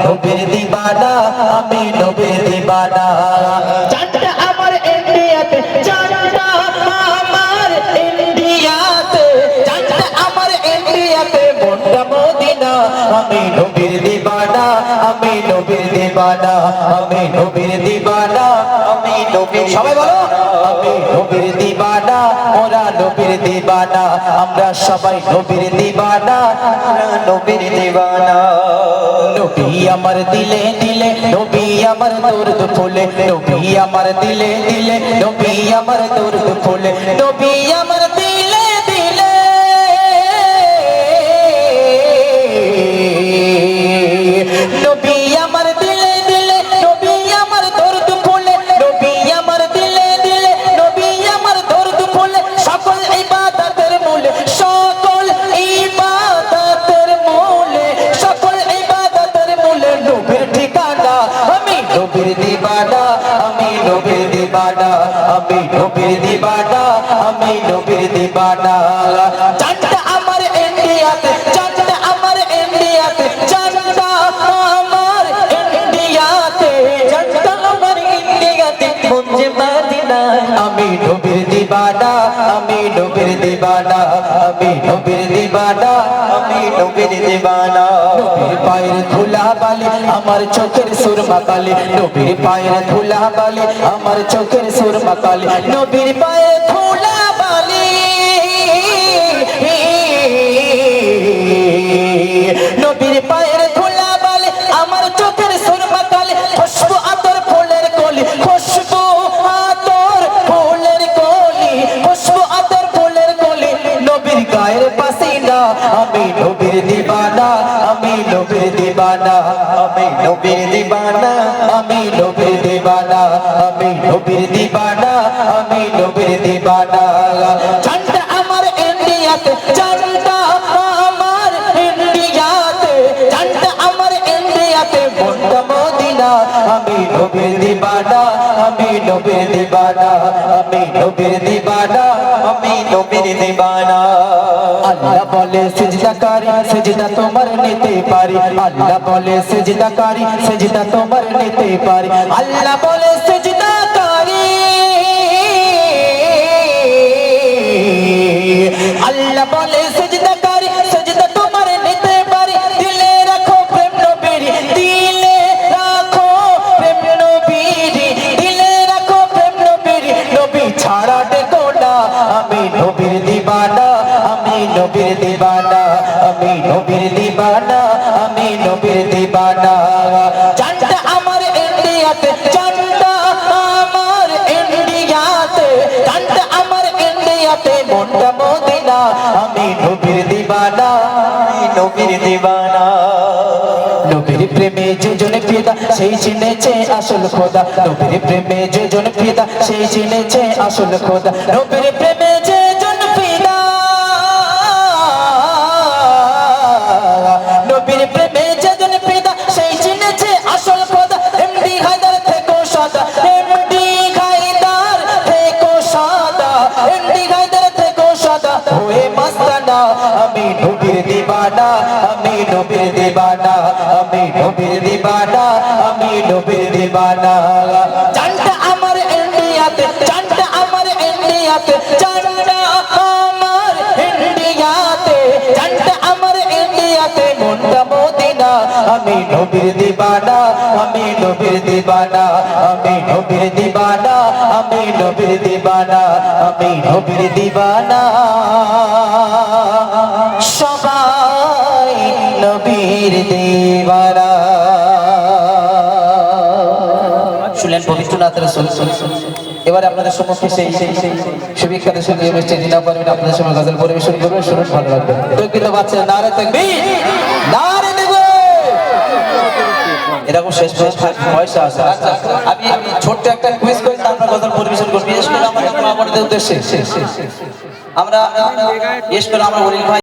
নবীর দিবানা, আমি নবীর দিবানা। চাঁদটা আমার ইন্ডিয়াতে, চাঁদটা আমার ইন্ডিয়াতে, চাঁদটা আমার ইন্ডিয়াতে, মনটা মদিনা। আমি নবীর দিবানা, আমি নবীর দিবানা, আমি নবীর দিবানা, আমি নবীর। সবাই বলো আমি নবীর দিবানা, ওরা নবীর দিবানা, আমরা সবাই নবীর দিবানা, নবীর দিবানা। নবী আমার দিলে দিলে, নবী আমার দরদ ফুলে, নবী আমার দিলে দিলে, নবী আমার দরদ ফুলে, নবী আমার দিলে দিলে, নবী আমার দিলে দিলে, নবী আমার দরদ ফুলে, নবী আমার দিলে দিলে, নবী আমার দরদ ফুলে। সকল ইবাদতের মূলে, সকল ইবাদতের মূলে, সকল ইবাদতের মূলে নবীর ঠিকানা। আমি নবীর দিবানা, আমি নবীর দিবানা, আমি নবীর দিবানা, আমি নবীর দিবানা। চাঁদটা আমার ইন্ডিয়াতে, চাঁদটা আমার ইন্ডিয়াতে, চাঁদটা আমার ইন্ডিয়াতে, চাঁদটা আমার ইন্ডিয়াতে, মুঞ্জে মদিনা। আমি নবীর দিবানা, আমি নবীর দিবানা, আমি নবীর দিবানা, আমি নবীর দিবানা। নবীর পায়ের ধুলা বালি আমার চোখের সুরমা কালি, নবীর পায়ের ধুলা বালি আমার চোখের সুরমা কালি, নবীর পায়ের ধুলা বালি, নবীর পায়ের ধুলা বালি আমার চোখের সুরমা কালি। খুশবু আতর ফুলের কলি, খুশবু আতর ফুলের কলি, খুশবু আতর ফুলের কলি, নবীর গায়ের পাসিনা। আমি নবীর দিবানা, আমি নবীর দিবানা, আমি নবীর দিবানা, আমি নবীর দিবানা, আমি নবীর দিবানা, আমি নবীর দিবানা। চাঁদটা আমার ইন্ডিয়াতে, চাঁদটা আমার ইন্ডিয়াতে, চাঁদটা আমার ইন্ডিয়াতে, মনটা মদিনা। আমি নবীর দিবানা, আমি নবীর দিবানা, আমি নবীর দিবানা, আমি নবীর দিবানা। আল্লাহ বলে সিজদাকারী, সিজদা তোমার নিতে পারি, আল্লাহ বলে সিজদাকারী, সিজদা তোমার নিতে পারি, আল্লাহ বলে সিজদাকারী, আল্লাহ বলে সিজদাকারী, সিজদা তোমার নিতে পারি। দিলে রাখো প্রেম নবীর, দিলে রাখো প্রেম নবীর, দিলে রাখো প্রেম নবীর, নবী ছাড়া ডেকো না। আমি নবীর দিবানা, আমি নবীর দিবানা, আমি নবীর দিবানা, আমি নবীর দিবানা। চাঁদটা আমার ইন্ডিয়াতে, চাঁদটা আমার ইন্ডিয়াতে, চাঁদটা আমার ইন্ডিয়াতে, মনটা মদিনা। আমি নবীর দিবানা, আমি নবীর দিবানা। নবীর প্রেমে যে জন ফিদা সেই চিনেছে আসল খোদা, নবীর প্রেমে যে জন ফিদা সেই চিনেছে আসল খোদা, নবীর প্রেমে যে জন ফিদা, নবীর প্রেমে যে জন ফিদা সেই চিনেছে আসল খোদা। এমডি হায়দার থেকো সাদা, এমডি হায়দার থেকো সাদা, এমডি হায়দার থেকো সাদা হয়ে মাস্তানা। আমি নবীর দিবানা, আমি নবীর দিবানা, আমি নবীর দিবানা, আমি নবীর দিবানা। চাঁদটা আমার ইন্ডিয়াতে, চাঁদটা আমার ইন্ডিয়াতে, চাঁদটা আমার ইন্ডিয়াতে, চাঁদটা আমার ইন্ডিয়াতে, মনটা মদিনা। আমি নবীর দিবানা, আমি নবীর দিবানা, আমি নবীর দিবানা, আমি নবীর দিবানা, আমি নবীর দিবানা। সবাই নবীর দিবানা। শুনলেন পবিত্র নাথ রাসূল। এবারে আপনাদের সম্মুখে সেই সুবিখ্যাত সুন্দর মিষ্টি দিনা পারবেন, আপনাদের সময় গজল পরিবেশন করবেন, শুনুন, ভালো লাগবে। তো কিন্তু বাচ্চা নারে তাকবীর, নারে তাকবীর। এরকম শেষ পয়সা আছে। আমি ছোট্ট একটা কুইজ করে তারপর গজল পরিবেশন করব, বিশেষ করে আমাদের উদ্দেশ্যে। আমরা বিশেষ করে আমরা